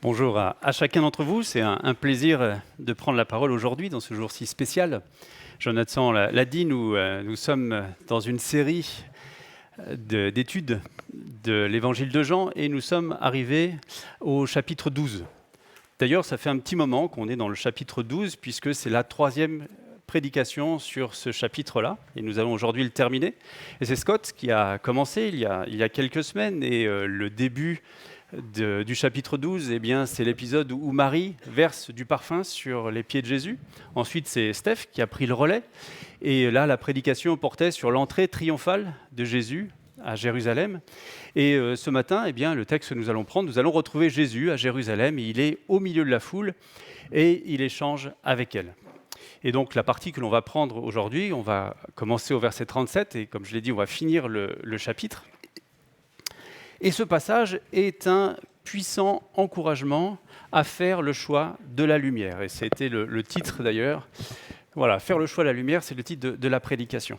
Bonjour à chacun d'entre vous. C'est un plaisir de prendre la parole aujourd'hui dans ce jour si spécial. Jonathan l'a dit, nous sommes dans une série d'études de l'évangile de Jean et nous sommes arrivés au chapitre 12. D'ailleurs, ça fait un petit moment qu'on est dans le chapitre 12 puisque c'est la troisième prédication sur ce chapitre-là et nous allons aujourd'hui le terminer. Et c'est Scott qui a commencé il y a quelques semaines et le début du chapitre 12, eh bien, c'est l'épisode où Marie verse du parfum sur les pieds de Jésus. Ensuite, c'est Steph qui a pris le relais. Et là, la prédication portait sur l'entrée triomphale de Jésus à Jérusalem. Et ce matin, eh bien, le texte que nous allons prendre, nous allons retrouver Jésus à Jérusalem. Et il est au milieu de la foule et il échange avec elle. Et donc, la partie que l'on va prendre aujourd'hui, on va commencer au verset 37. Et comme je l'ai dit, on va finir le chapitre. Et ce passage est un puissant encouragement à faire le choix de la lumière. Et c'était le titre d'ailleurs. Voilà, faire le choix de la lumière, c'est le titre de la prédication.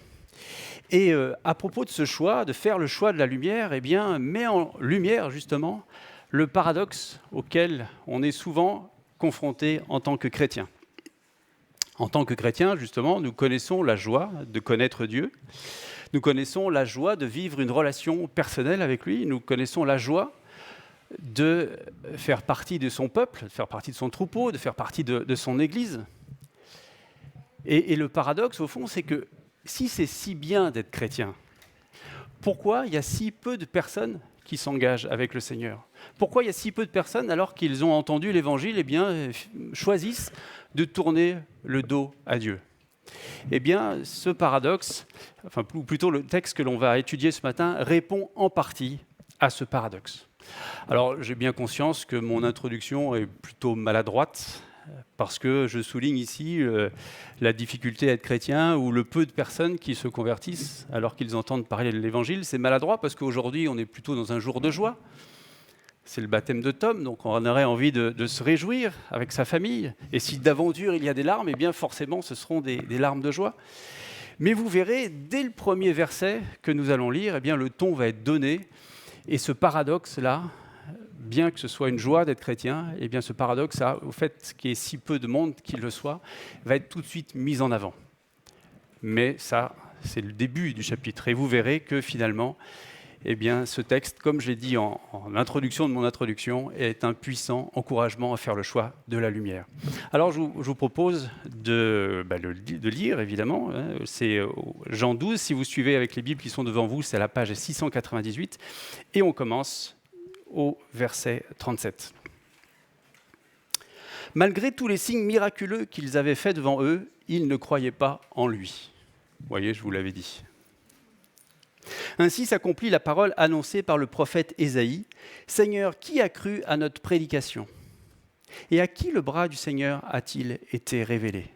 Et à propos de ce choix, de faire le choix de la lumière, eh bien, met en lumière justement le paradoxe auquel on est souvent confronté en tant que chrétien. En tant que chrétien, justement, nous connaissons la joie de connaître Dieu. Nous connaissons la joie de vivre une relation personnelle avec lui. Nous connaissons la joie de faire partie de son peuple, de faire partie de son troupeau, de faire partie de son Église. Et le paradoxe, au fond, c'est que si c'est si bien d'être chrétien, pourquoi il y a si peu de personnes qui s'engagent avec le Seigneur ? Pourquoi il y a si peu de personnes, alors qu'ils ont entendu l'Évangile, eh bien, choisissent de tourner le dos à Dieu ? Eh bien, ce paradoxe, ou plutôt le texte que l'on va étudier ce matin, répond en partie à ce paradoxe. Alors, j'ai bien conscience que mon introduction est plutôt maladroite, parce que je souligne ici la difficulté à être chrétien ou le peu de personnes qui se convertissent alors qu'ils entendent parler de l'Évangile. C'est maladroit parce qu'aujourd'hui, on est plutôt dans un jour de joie. C'est le baptême de Tom, donc on aurait envie de se réjouir avec sa famille. Et si d'aventure il y a des larmes, eh bien forcément ce seront des larmes de joie. Mais vous verrez, dès le premier verset que nous allons lire, eh bien le ton va être donné. Et ce paradoxe-là, bien que ce soit une joie d'être chrétien, eh bien ce paradoxe-là, au fait qu'il y ait si peu de monde qui le soit, va être tout de suite mis en avant. Mais ça, c'est le début du chapitre. Et vous verrez que finalement, eh bien, ce texte, comme je l'ai dit en introduction de mon introduction, est un puissant encouragement à faire le choix de la lumière. Alors, je vous propose de lire, évidemment. C'est Jean 12. Si vous suivez avec les Bibles qui sont devant vous, c'est à la page 698. Et on commence au verset 37. Malgré tous les signes miraculeux qu'ils avaient faits devant eux, ils ne croyaient pas en lui. Vous voyez, je vous l'avais dit. Ainsi s'accomplit la parole annoncée par le prophète Ésaïe. « Seigneur, qui a cru à notre prédication ? Et à qui le bras du Seigneur a-t-il été révélé ?»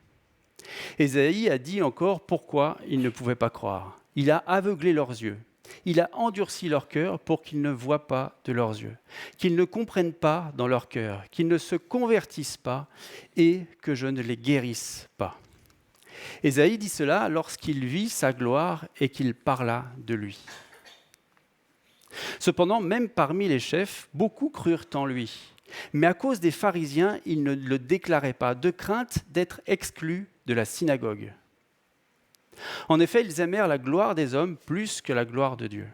Ésaïe a dit encore pourquoi ils ne pouvaient pas croire. « Il a aveuglé leurs yeux, il a endurci leur cœur pour qu'ils ne voient pas de leurs yeux, qu'ils ne comprennent pas dans leur cœur, qu'ils ne se convertissent pas et que je ne les guérisse pas. » Ésaïe dit cela lorsqu'il vit sa gloire et qu'il parla de lui. Cependant, même parmi les chefs, beaucoup crurent en lui. Mais à cause des pharisiens, ils ne le déclaraient pas, de crainte d'être exclus de la synagogue. En effet, ils aimèrent la gloire des hommes plus que la gloire de Dieu.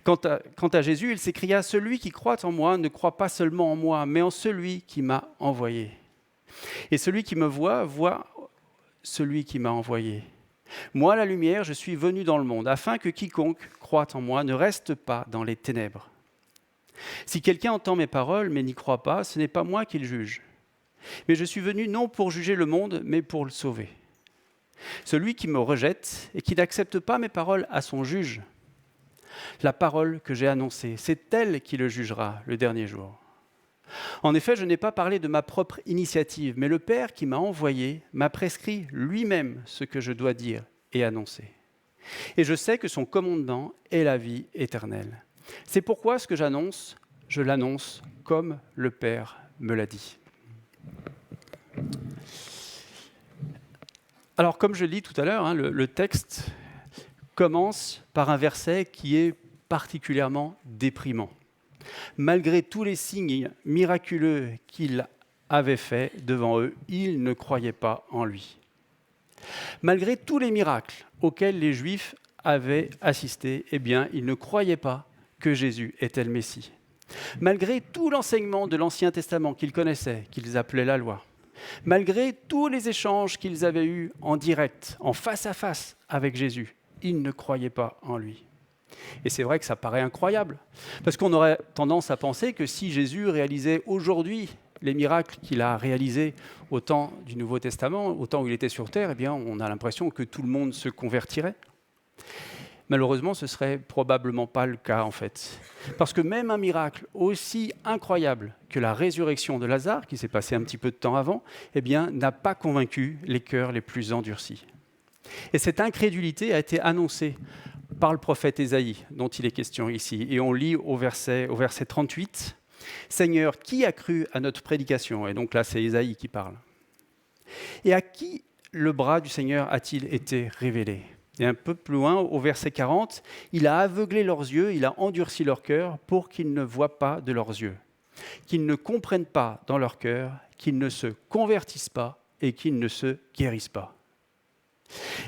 Quant à Jésus, il s'écria « Celui qui croit en moi ne croit pas seulement en moi, mais en celui qui m'a envoyé. Et celui qui me voit, voit celui qui m'a envoyé. Moi, la lumière, je suis venu dans le monde, afin que quiconque croit en moi ne reste pas dans les ténèbres. Si quelqu'un entend mes paroles, mais n'y croit pas, ce n'est pas moi qui le juge. Mais je suis venu non pour juger le monde, mais pour le sauver. Celui qui me rejette et qui n'accepte pas mes paroles a son juge. La parole que j'ai annoncée, c'est elle qui le jugera le dernier jour. En effet, je n'ai pas parlé de ma propre initiative, mais le Père qui m'a envoyé m'a prescrit lui-même ce que je dois dire et annoncer. Et je sais que son commandement est la vie éternelle. C'est pourquoi ce que j'annonce, je l'annonce comme le Père me l'a dit. Alors, comme je l'ai dit tout à l'heure, le texte commence par un verset qui est particulièrement déprimant. Malgré tous les signes miraculeux qu'il avait faits devant eux, ils ne croyaient pas en lui. Malgré tous les miracles auxquels les Juifs avaient assisté, eh bien, ils ne croyaient pas que Jésus était le Messie. Malgré tout l'enseignement de l'Ancien Testament qu'ils connaissaient, qu'ils appelaient la loi, malgré tous les échanges qu'ils avaient eus en direct, en face à face avec Jésus, ils ne croyaient pas en lui. Et c'est vrai que ça paraît incroyable, parce qu'on aurait tendance à penser que si Jésus réalisait aujourd'hui les miracles qu'il a réalisés au temps du Nouveau Testament, au temps où il était sur terre, eh bien, on a l'impression que tout le monde se convertirait. Malheureusement, ce ne serait probablement pas le cas, en fait. Parce que même un miracle aussi incroyable que la résurrection de Lazare, qui s'est passé un petit peu de temps avant, eh bien, n'a pas convaincu les cœurs les plus endurcis. Et cette incrédulité a été annoncée par le prophète Ésaïe, dont il est question ici. Et on lit au verset 38, « Seigneur, qui a cru à notre prédication ?» Et donc là, c'est Ésaïe qui parle. « Et à qui le bras du Seigneur a-t-il été révélé ?» Et un peu plus loin, au verset 40, « Il a aveuglé leurs yeux, il a endurci leur cœur pour qu'ils ne voient pas de leurs yeux, qu'ils ne comprennent pas dans leur cœur, qu'ils ne se convertissent pas et qu'ils ne se guérissent pas. »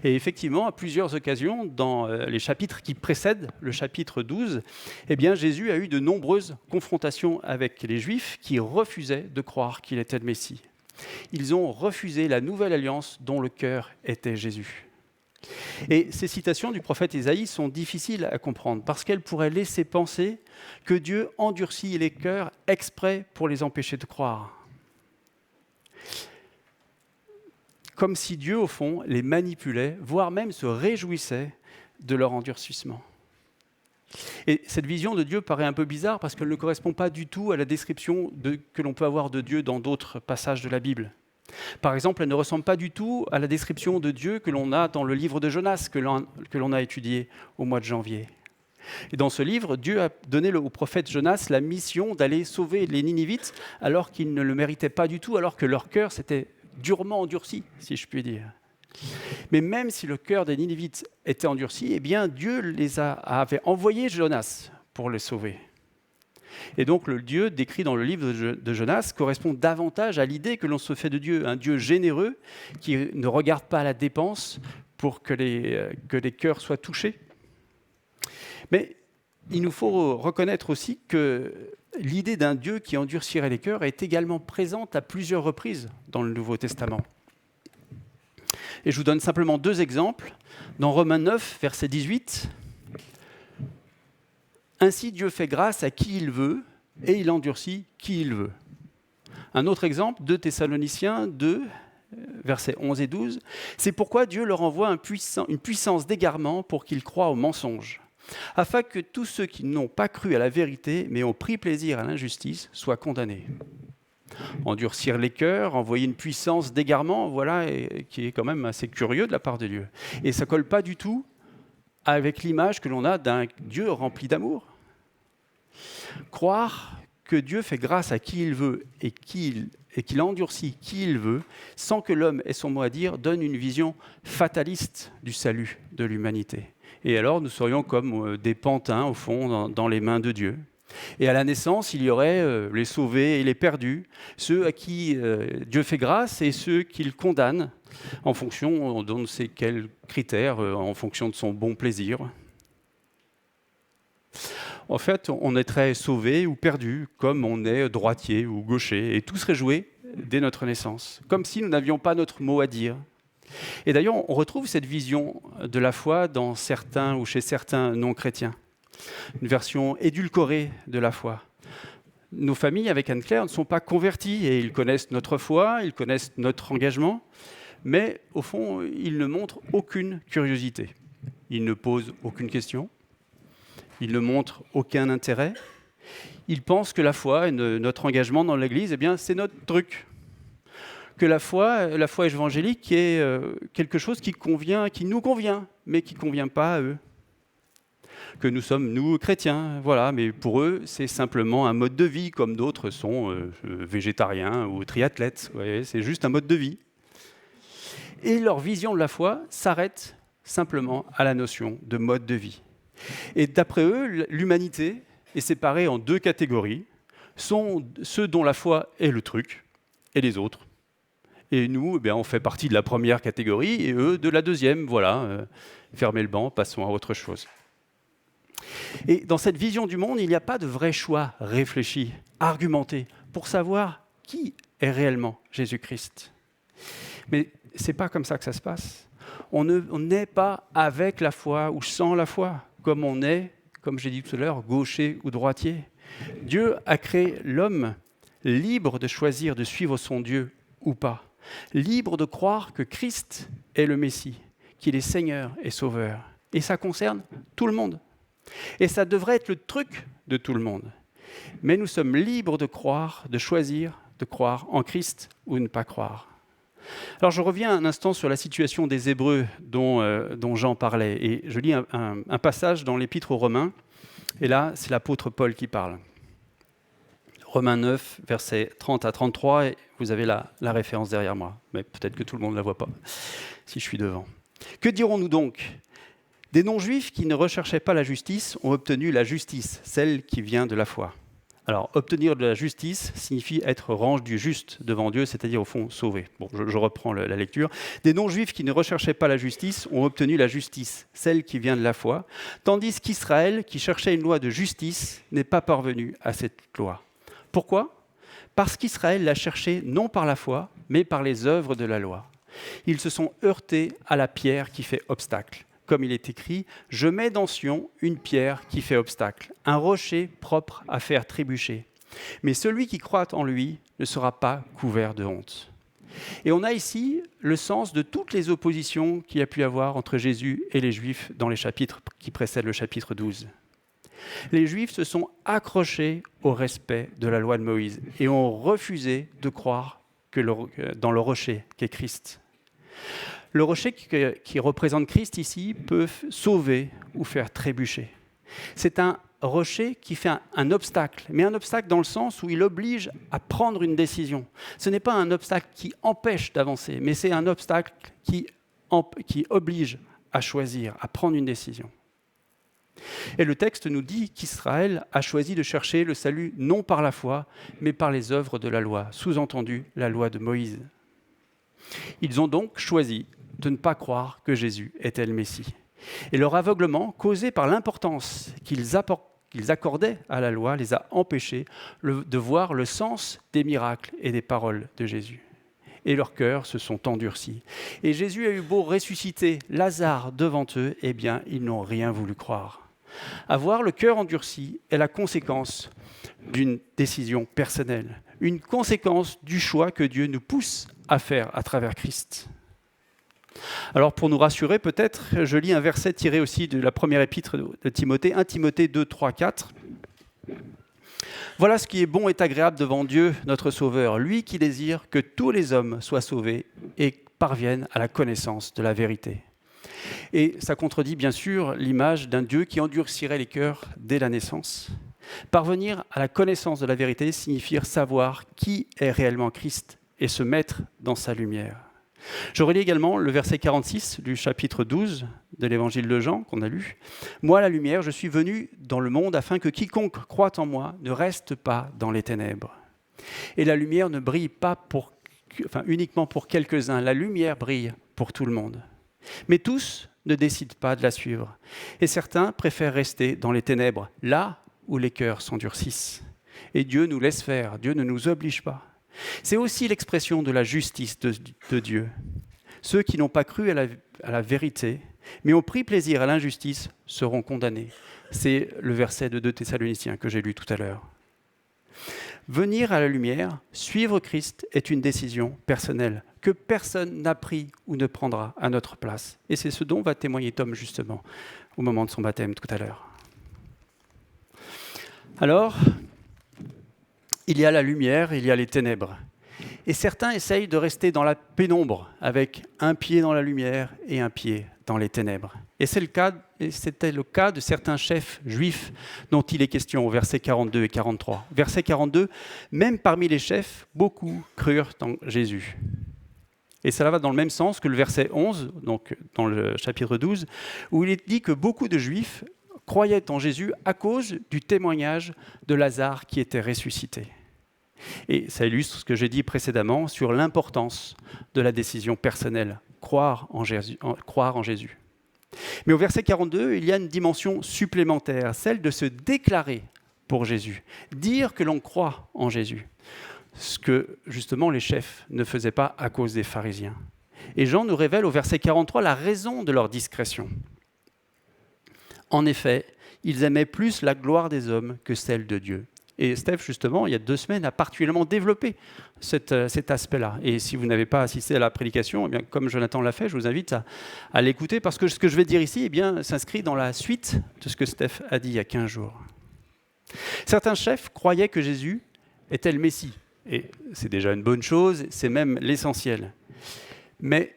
Et effectivement, à plusieurs occasions, dans les chapitres qui précèdent le chapitre 12, eh bien, Jésus a eu de nombreuses confrontations avec les Juifs qui refusaient de croire qu'il était le Messie. Ils ont refusé la nouvelle alliance dont le cœur était Jésus. Et ces citations du prophète Ésaïe sont difficiles à comprendre parce qu'elles pourraient laisser penser que Dieu endurcit les cœurs exprès pour les empêcher de croire. Comme si Dieu, au fond, les manipulait, voire même se réjouissait de leur endurcissement. Et cette vision de Dieu paraît un peu bizarre parce qu'elle ne correspond pas du tout à la description que l'on peut avoir de Dieu dans d'autres passages de la Bible. Par exemple, elle ne ressemble pas du tout à la description de Dieu que l'on a dans le livre de Jonas, que l'on a étudié au mois de janvier. Et dans ce livre, Dieu a donné au prophète Jonas la mission d'aller sauver les Ninivites alors qu'ils ne le méritaient pas du tout, alors que leur cœur s'était durement endurci, si je puis dire. Mais même si le cœur des Ninivites était endurci, eh bien Dieu avait envoyé Jonas pour les sauver. Et donc le Dieu décrit dans le livre de Jonas correspond davantage à l'idée que l'on se fait de Dieu, un Dieu généreux qui ne regarde pas à la dépense pour que les cœurs soient touchés. Mais il nous faut reconnaître aussi que l'idée d'un Dieu qui endurcirait les cœurs est également présente à plusieurs reprises dans le Nouveau Testament. Et je vous donne simplement 2 exemples. Dans Romains 9, verset 18, « Ainsi Dieu fait grâce à qui il veut, et il endurcit qui il veut. » Un autre exemple, 2 Thessaloniciens 2, versets 11 et 12, « C'est pourquoi Dieu leur envoie une puissance d'égarement pour qu'ils croient au mensonge, afin que tous ceux qui n'ont pas cru à la vérité, mais ont pris plaisir à l'injustice, soient condamnés. » Endurcir les cœurs, envoyer une puissance d'égarement, voilà, qui est quand même assez curieux de la part de Dieu. Et ça ne colle pas du tout avec l'image que l'on a d'un Dieu rempli d'amour. Croire que Dieu fait grâce à qui il veut et qu'il endurcit qui il veut, sans que l'homme ait son mot à dire, donne une vision fataliste du salut de l'humanité. Et alors nous serions comme des pantins, au fond, dans les mains de Dieu. Et à la naissance, il y aurait les sauvés et les perdus, ceux à qui Dieu fait grâce et ceux qu'il condamne en fonction de ne sait quels critères, en fonction de son bon plaisir. En fait, on est très sauvé ou perdu, comme on est droitier ou gaucher, et tout serait joué dès notre naissance, comme si nous n'avions pas notre mot à dire. Et d'ailleurs, on retrouve cette vision de la foi dans certains ou chez certains non-chrétiens. Une version édulcorée de la foi. Nos familles, avec Anne-Claire, ne sont pas converties et ils connaissent notre foi, ils connaissent notre engagement, mais au fond, ils ne montrent aucune curiosité. Ils ne posent aucune question, ils ne montrent aucun intérêt. Ils pensent que la foi et notre engagement dans l'Église, eh bien, c'est notre truc. Que la foi évangélique est quelque chose qui nous convient, mais qui ne convient pas à eux. Que nous sommes, nous, chrétiens, voilà, mais pour eux, c'est simplement un mode de vie, comme d'autres sont végétariens ou triathlètes. Vous voyez, c'est juste un mode de vie. Et leur vision de la foi s'arrête simplement à la notion de mode de vie. Et d'après eux, l'humanité, est séparé en deux catégories, sont ceux dont la foi est le truc, et les autres. Et nous, on fait partie de la première catégorie, et eux de la deuxième, voilà. Fermez le banc, passons à autre chose. Et dans cette vision du monde, il n'y a pas de vrai choix réfléchi, argumenté, pour savoir qui est réellement Jésus-Christ. Mais ce n'est pas comme ça que ça se passe. On n'est pas avec la foi ou sans la foi, comme on est, comme j'ai dit tout à l'heure, gaucher ou droitier. Dieu a créé l'homme libre de choisir de suivre son Dieu ou pas, libre de croire que Christ est le Messie, qu'il est Seigneur et Sauveur. Et ça concerne tout le monde. Et ça devrait être le truc de tout le monde. Mais nous sommes libres de croire, de choisir, de croire en Christ ou ne pas croire. Alors je reviens un instant sur la situation des Hébreux dont Jean parlait. Et je lis un passage dans l'Épître aux Romains. Et là, c'est l'apôtre Paul qui parle. Romains 9, versets 30 à 33. Et vous avez la référence derrière moi. Mais peut-être que tout le monde ne la voit pas, si je suis devant. Que dirons-nous donc ? Des non-juifs qui ne recherchaient pas la justice ont obtenu la justice, celle qui vient de la foi. Alors, obtenir de la justice signifie être rendu juste devant Dieu, c'est-à-dire au fond sauvé. Bon, je reprends la lecture. Des non-juifs qui ne recherchaient pas la justice ont obtenu la justice, celle qui vient de la foi, tandis qu'Israël, qui cherchait une loi de justice, n'est pas parvenu à cette loi. Pourquoi ? Parce qu'Israël l'a cherchée non par la foi, mais par les œuvres de la loi. Ils se sont heurtés à la pierre qui fait obstacle. Comme il est écrit, « Je mets dans Sion une pierre qui fait obstacle, un rocher propre à faire trébucher. Mais celui qui croit en lui ne sera pas couvert de honte. » Et on a ici le sens de toutes les oppositions qu'il y a pu y avoir entre Jésus et les Juifs dans les chapitres qui précèdent le chapitre 12. Les Juifs se sont accrochés au respect de la loi de Moïse et ont refusé de croire dans le rocher qu'est Christ. Le rocher qui représente Christ ici peut sauver ou faire trébucher. C'est un rocher qui fait un obstacle, mais un obstacle dans le sens où il oblige à prendre une décision. Ce n'est pas un obstacle qui empêche d'avancer, mais c'est un obstacle qui oblige à choisir, à prendre une décision. Et le texte nous dit qu'Israël a choisi de chercher le salut non par la foi, mais par les œuvres de la loi, sous-entendu la loi de Moïse. Ils ont donc choisi de ne pas croire que Jésus était le Messie. Et leur aveuglement, causé par l'importance qu'ils accordaient à la loi, les a empêchés de voir le sens des miracles et des paroles de Jésus. Et leurs cœurs se sont endurcis. Et Jésus a eu beau ressusciter Lazare devant eux, eh bien, ils n'ont rien voulu croire. Avoir le cœur endurci est la conséquence d'une décision personnelle, une conséquence du choix que Dieu nous pousse à faire à travers Christ. Alors pour nous rassurer peut-être, je lis un verset tiré aussi de la première épître de Timothée, 1 Timothée 2, 3, 4. « Voilà ce qui est bon et agréable devant Dieu, notre Sauveur, lui qui désire que tous les hommes soient sauvés et parviennent à la connaissance de la vérité. » Et ça contredit bien sûr l'image d'un Dieu qui endurcirait les cœurs dès la naissance. Parvenir à la connaissance de la vérité signifie savoir qui est réellement Christ et se mettre dans sa lumière. Je relis également le verset 46 du chapitre 12 de l'évangile de Jean qu'on a lu. « Moi, la lumière, je suis venu dans le monde afin que quiconque croit en moi ne reste pas dans les ténèbres. » Et la lumière ne brille pas uniquement pour quelques-uns, la lumière brille pour tout le monde. Mais tous ne décident pas de la suivre. Et certains préfèrent rester dans les ténèbres, là où les cœurs s'endurcissent. Et Dieu nous laisse faire, Dieu ne nous oblige pas. C'est aussi l'expression de la justice de Dieu. Ceux qui n'ont pas cru à la vérité, mais ont pris plaisir à l'injustice, seront condamnés. C'est le verset de 2 Thessaloniciens que j'ai lu tout à l'heure. Venir à la lumière, suivre Christ est une décision personnelle que personne n'a pris ou ne prendra à notre place. Et c'est ce dont va témoigner Tom justement au moment de son baptême tout à l'heure. Alors, il y a la lumière, il y a les ténèbres. Et certains essayent de rester dans la pénombre, avec un pied dans la lumière et un pied dans les ténèbres. Et c'était le cas de certains chefs juifs dont il est question au verset 42 et 43. Verset 42, « Même parmi les chefs, beaucoup crurent en Jésus. » Et cela va dans le même sens que le verset 11, donc dans le chapitre 12, où il est dit que beaucoup de juifs croyaient en Jésus à cause du témoignage de Lazare qui était ressuscité. Et ça illustre ce que j'ai dit précédemment sur l'importance de la décision personnelle, croire en Jésus. Mais au verset 42, il y a une dimension supplémentaire, celle de se déclarer pour Jésus, dire que l'on croit en Jésus, ce que justement les chefs ne faisaient pas à cause des pharisiens. Et Jean nous révèle au verset 43 la raison de leur discrétion. En effet, ils aimaient plus la gloire des hommes que celle de Dieu. Et Steph, justement, il y a 2 semaines, a particulièrement développé cet aspect-là. Et si vous n'avez pas assisté à la prédication, eh bien, comme Jonathan l'a fait, je vous invite à l'écouter, parce que ce que je vais dire ici eh bien, s'inscrit dans la suite de ce que Steph a dit il y a 15 jours. Certains chefs croyaient que Jésus était le Messie. Et c'est déjà une bonne chose, c'est même l'essentiel. Mais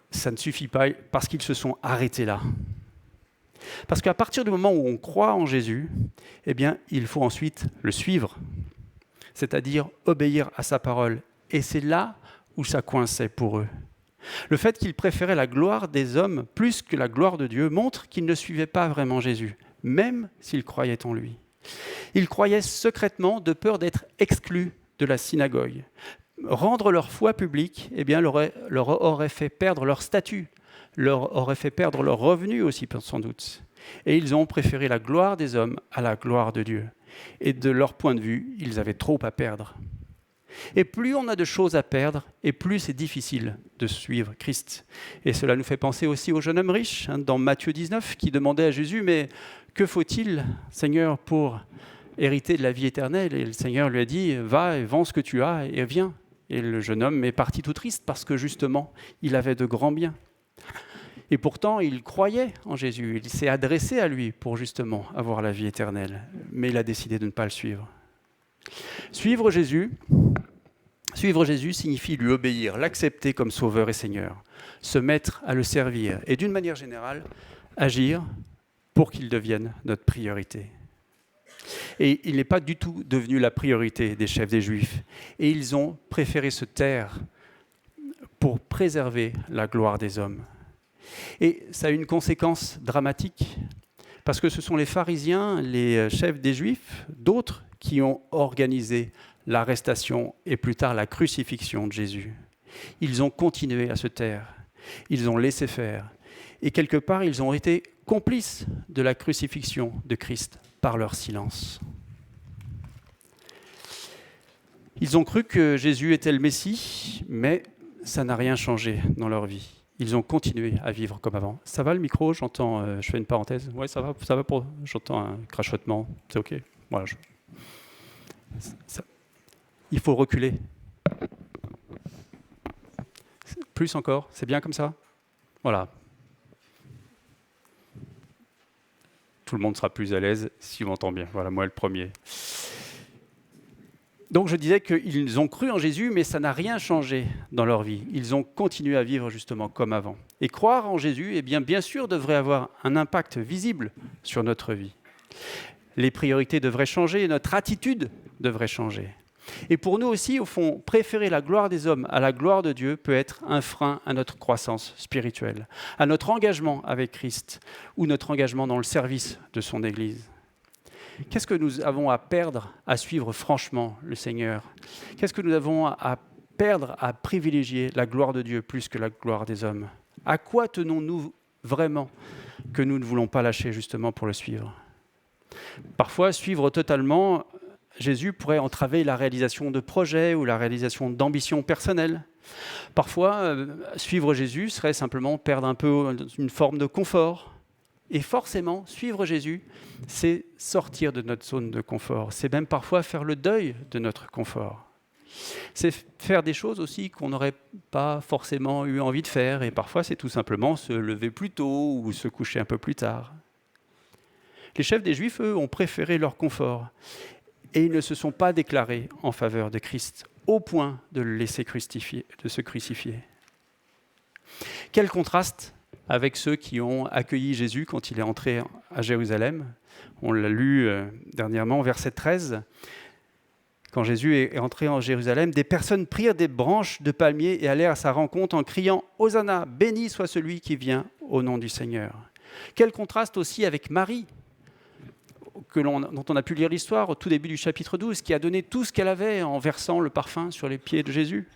ça ne suffit pas parce qu'ils se sont arrêtés là. Parce qu'à partir du moment où on croit en Jésus, eh bien, il faut ensuite le suivre, c'est-à-dire obéir à sa parole. Et c'est là où ça coinçait pour eux. Le fait qu'ils préféraient la gloire des hommes plus que la gloire de Dieu montre qu'ils ne suivaient pas vraiment Jésus, même s'ils croyaient en lui. Ils croyaient secrètement de peur d'être exclus de la synagogue. Rendre leur foi publique eh bien, leur aurait fait perdre leur statut, leur aurait fait perdre leurs revenus aussi, sans doute. Et ils ont préféré la gloire des hommes à la gloire de Dieu. Et de leur point de vue, ils avaient trop à perdre. Et plus on a de choses à perdre, et plus c'est difficile de suivre Christ. Et cela nous fait penser aussi au jeune homme riche, dans Matthieu 19, qui demandait à Jésus, mais que faut-il, Seigneur, pour hériter de la vie éternelle? Et le Seigneur lui a dit, va et vends ce que tu as et viens. Et le jeune homme est parti tout triste parce que justement, il avait de grands biens. Et pourtant, il croyait en Jésus, il s'est adressé à lui pour justement avoir la vie éternelle. Mais il a décidé de ne pas le suivre. Suivre Jésus signifie lui obéir, l'accepter comme sauveur et Seigneur, se mettre à le servir et d'une manière générale, agir pour qu'il devienne notre priorité. Et il n'est pas du tout devenu la priorité des chefs des Juifs. Et ils ont préféré se taire pour préserver la gloire des hommes. Et ça a une conséquence dramatique, parce que ce sont les pharisiens, les chefs des Juifs, d'autres qui ont organisé l'arrestation et plus tard la crucifixion de Jésus. Ils ont continué à se taire, ils ont laissé faire. Et quelque part, ils ont été complices de la crucifixion de Christ par leur silence. Ils ont cru que Jésus était le Messie, mais ça n'a rien changé dans leur vie. Ils ont continué à vivre comme avant. Ça va le micro? J'entends, je fais une parenthèse. Oui, ça va j'entends un crachotement. C'est OK? Voilà, il faut reculer. Plus encore? C'est bien comme ça? Voilà. Tout le monde sera plus à l'aise si on entend bien. Voilà, moi le premier. Donc je disais qu'ils ont cru en Jésus, mais ça n'a rien changé dans leur vie. Ils ont continué à vivre justement comme avant. Et croire en Jésus, eh bien sûr, devrait avoir un impact visible sur notre vie. Les priorités devraient changer, et notre attitude devrait changer. Et pour nous aussi, au fond, préférer la gloire des hommes à la gloire de Dieu peut être un frein à notre croissance spirituelle, à notre engagement avec Christ ou notre engagement dans le service de son Église. Qu'est-ce que nous avons à perdre à suivre franchement le Seigneur? Qu'est-ce que nous avons à perdre à privilégier la gloire de Dieu plus que la gloire des hommes? À quoi tenons-nous vraiment que nous ne voulons pas lâcher justement pour le suivre? Parfois, suivre totalement Jésus pourrait entraver la réalisation de projets ou la réalisation d'ambitions personnelles. Parfois, suivre Jésus serait simplement perdre un peu une forme de confort. Et forcément, suivre Jésus, c'est sortir de notre zone de confort. C'est même parfois faire le deuil de notre confort. C'est faire des choses aussi qu'on n'aurait pas forcément eu envie de faire. Et parfois, c'est tout simplement se lever plus tôt ou se coucher un peu plus tard. Les chefs des Juifs, eux, ont préféré leur confort. Et ils ne se sont pas déclarés en faveur de Christ, au point de le laisser se crucifier. Quel contraste avec ceux qui ont accueilli Jésus quand il est entré à Jérusalem. On l'a lu dernièrement, verset 13. Quand Jésus est entré en Jérusalem, des personnes prirent des branches de palmier et allèrent à sa rencontre en criant « Hosanna, béni soit celui qui vient au nom du Seigneur ». Quel contraste aussi avec Marie, dont on a pu lire l'histoire au tout début du chapitre 12, qui a donné tout ce qu'elle avait en versant le parfum sur les pieds de Jésus.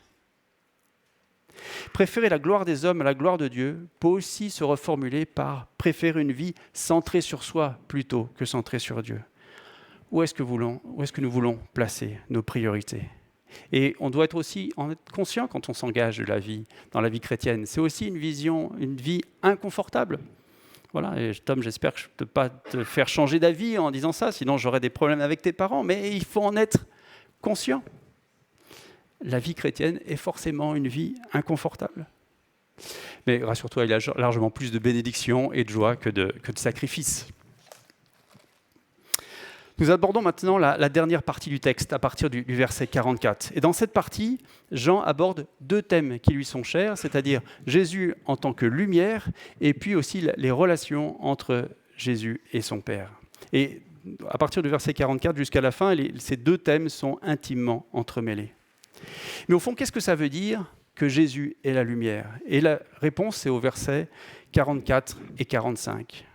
Préférer la gloire des hommes à la gloire de Dieu peut aussi se reformuler par préférer une vie centrée sur soi plutôt que centrée sur Dieu. Où est-ce que nous voulons placer nos priorités ? Et on doit aussi en être conscient quand on s'engage dans la vie chrétienne. C'est aussi une vie inconfortable. Voilà, et Tom, j'espère que je ne peux pas te faire changer d'avis en disant ça, sinon j'aurais des problèmes avec tes parents, mais il faut en être conscient. La vie chrétienne est forcément une vie inconfortable. Mais rassure-toi, il y a largement plus de bénédictions et de joie que de sacrifices. Nous abordons maintenant la dernière partie du texte, à partir du verset 44. Et dans cette partie, Jean aborde 2 thèmes qui lui sont chers, c'est-à-dire Jésus en tant que lumière, et puis aussi les relations entre Jésus et son Père. Et à partir du verset 44 jusqu'à la fin, ces 2 thèmes sont intimement entremêlés. Mais au fond, qu'est-ce que ça veut dire que Jésus est la lumière ? Et la réponse, c'est au verset 44 et 45.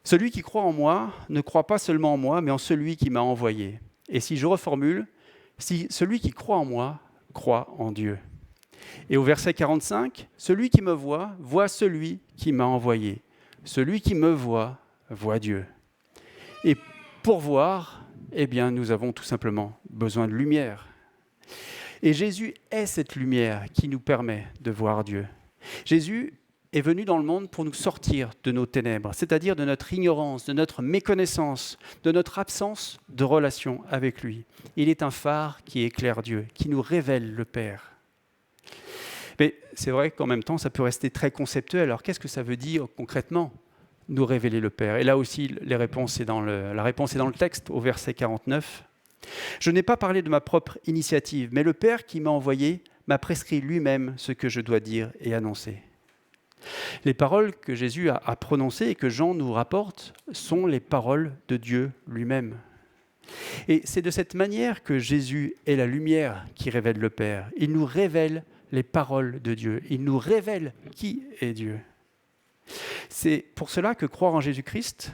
Celui qui croit en moi ne croit pas seulement en moi, mais en celui qui m'a envoyé. Et si je reformule, si celui qui croit en moi croit en Dieu. Et au verset 45, celui qui me voit, voit celui qui m'a envoyé. Celui qui me voit, voit Dieu. Et pour voir, eh bien, nous avons tout simplement besoin de lumière. Et Jésus est cette lumière qui nous permet de voir Dieu. Jésus est venu dans le monde pour nous sortir de nos ténèbres, c'est-à-dire de notre ignorance, de notre méconnaissance, de notre absence de relation avec lui. Il est un phare qui éclaire Dieu, qui nous révèle le Père. Mais c'est vrai qu'en même temps, ça peut rester très conceptuel. Alors qu'est-ce que ça veut dire concrètement, nous révéler le Père ? Et là aussi, la réponse est dans le texte, au verset 49. « Je n'ai pas parlé de ma propre initiative, mais le Père qui m'a envoyé m'a prescrit lui-même ce que je dois dire et annoncer. » Les paroles que Jésus a prononcées et que Jean nous rapporte sont les paroles de Dieu lui-même. Et c'est de cette manière que Jésus est la lumière qui révèle le Père. Il nous révèle les paroles de Dieu. Il nous révèle qui est Dieu. C'est pour cela que croire en Jésus-Christ,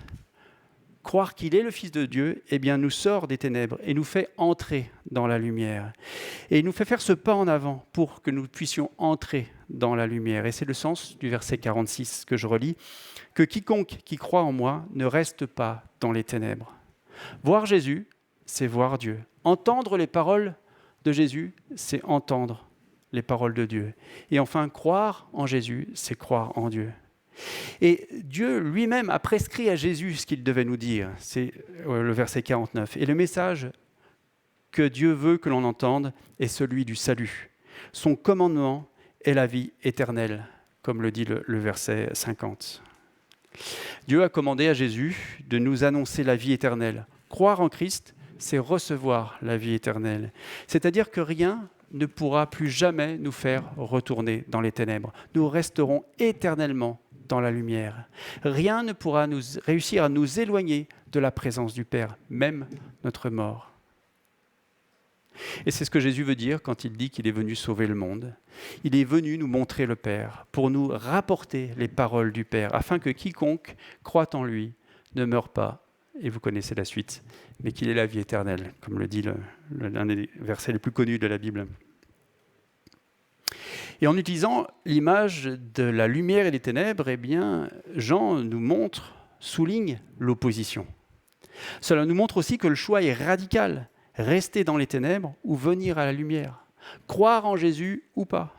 croire qu'il est le Fils de Dieu, eh bien, nous sort des ténèbres et nous fait entrer dans la lumière. Et il nous fait faire ce pas en avant pour que nous puissions entrer dans la lumière. Et c'est le sens du verset 46 que je relis, que quiconque qui croit en moi ne reste pas dans les ténèbres. Voir Jésus, c'est voir Dieu. Entendre les paroles de Jésus, c'est entendre les paroles de Dieu. Et enfin, croire en Jésus, c'est croire en Dieu. Et Dieu lui-même a prescrit à Jésus ce qu'il devait nous dire. C'est le verset 49. Et le message que Dieu veut que l'on entende est celui du salut. Son commandement est la vie éternelle, comme le dit le verset 50. Dieu a commandé à Jésus de nous annoncer la vie éternelle. Croire en Christ, c'est recevoir la vie éternelle. C'est-à-dire que rien ne pourra plus jamais nous faire retourner dans les ténèbres. Nous resterons éternellement dans la lumière. Rien ne pourra réussir à nous éloigner de la présence du Père, même notre mort. Et c'est ce que Jésus veut dire quand il dit qu'il est venu sauver le monde. Il est venu nous montrer le Père, pour nous rapporter les paroles du Père, afin que quiconque croit en lui ne meure pas, et vous connaissez la suite, mais qu'il ait la vie éternelle, comme le dit l'un des versets les plus connus de la Bible. Et en utilisant l'image de la lumière et des ténèbres, eh bien, Jean nous souligne l'opposition. Cela nous montre aussi que le choix est radical. Rester dans les ténèbres ou venir à la lumière. Croire en Jésus ou pas.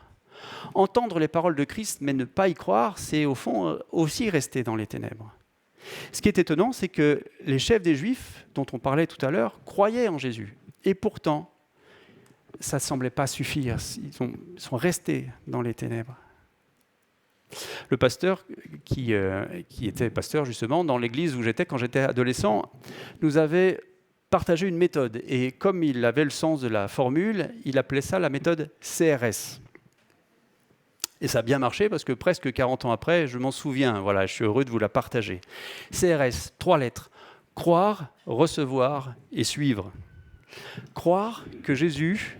Entendre les paroles de Christ mais ne pas y croire, c'est au fond aussi rester dans les ténèbres. Ce qui est étonnant, c'est que les chefs des Juifs, dont on parlait tout à l'heure, croyaient en Jésus. Et pourtant, ça ne semblait pas suffire. Ils sont restés dans les ténèbres. Le pasteur, qui était pasteur justement, dans l'église où j'étais quand j'étais adolescent, nous avait partagé une méthode. Et comme il avait le sens de la formule, il appelait ça la méthode CRS. Et ça a bien marché parce que presque 40 ans après, je m'en souviens. Voilà, je suis heureux de vous la partager. CRS, 3 lettres. Croire, recevoir et suivre. Croire que Jésus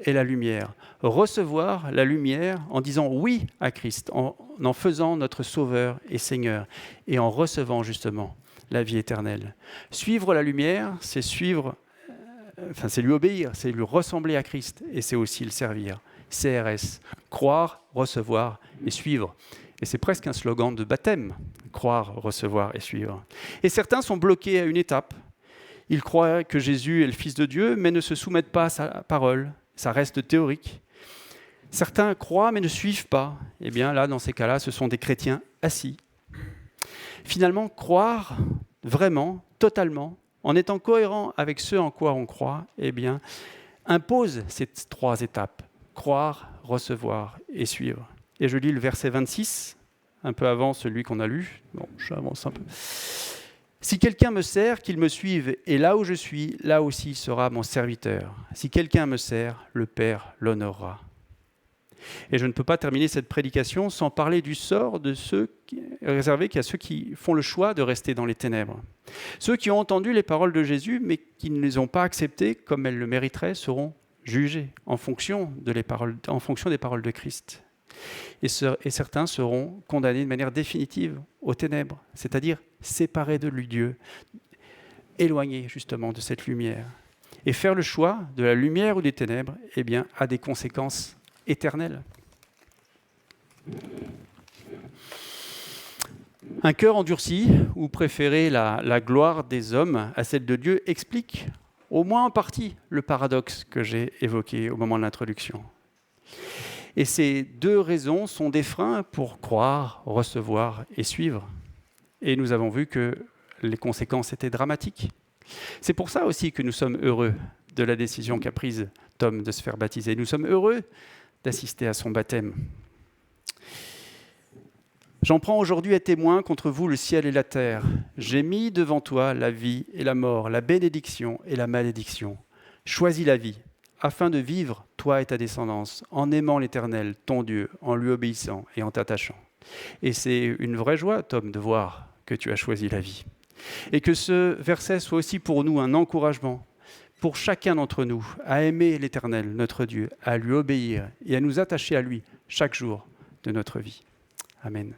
est la lumière. Recevoir la lumière en disant oui à Christ, en faisant notre Sauveur et Seigneur, et en recevant justement la vie éternelle. Suivre la lumière, c'est c'est lui obéir, c'est lui ressembler à Christ, et c'est aussi le servir. CRS, croire, recevoir et suivre. Et c'est presque un slogan de baptême, croire, recevoir et suivre. Et certains sont bloqués à une étape. Ils croient que Jésus est le Fils de Dieu, mais ne se soumettent pas à sa parole. Ça reste théorique. Certains croient, mais ne suivent pas. Eh bien, là, dans ces cas-là, ce sont des chrétiens assis. Finalement, croire vraiment, totalement, en étant cohérent avec ce en quoi on croit, eh bien, impose ces 3 étapes. Croire, recevoir et suivre. Et je lis le verset 26, un peu avant celui qu'on a lu. Bon, j'avance un peu. « Si quelqu'un me sert, qu'il me suive, et là où je suis, là aussi sera mon serviteur. Si quelqu'un me sert, le Père l'honorera. » Et je ne peux pas terminer cette prédication sans parler du sort de ceux réservé qu'à ceux qui font le choix de rester dans les ténèbres. Ceux qui ont entendu les paroles de Jésus, mais qui ne les ont pas acceptées comme elles le mériteraient, seront jugés en fonction des paroles de Christ. Et certains seront condamnés de manière définitive aux ténèbres, c'est-à-dire séparés de Dieu, éloignés justement de cette lumière. Et faire le choix de la lumière ou des ténèbres, eh bien, a des conséquences éternelles. Un cœur endurci, ou préférer la gloire des hommes à celle de Dieu, explique au moins en partie le paradoxe que j'ai évoqué au moment de l'introduction. Et ces 2 raisons sont des freins pour croire, recevoir et suivre. Et nous avons vu que les conséquences étaient dramatiques. C'est pour ça aussi que nous sommes heureux de la décision qu'a prise Tom de se faire baptiser. Nous sommes heureux d'assister à son baptême. J'en prends aujourd'hui à témoin contre vous le ciel et la terre. J'ai mis devant toi la vie et la mort, la bénédiction et la malédiction. Choisis la vie, afin de vivre, toi et ta descendance, en aimant l'Éternel, ton Dieu, en lui obéissant et en t'attachant. Et c'est une vraie joie, Tom, de voir que tu as choisi la vie. Et que ce verset soit aussi pour nous un encouragement, pour chacun d'entre nous, à aimer l'Éternel, notre Dieu, à lui obéir et à nous attacher à lui chaque jour de notre vie. Amen.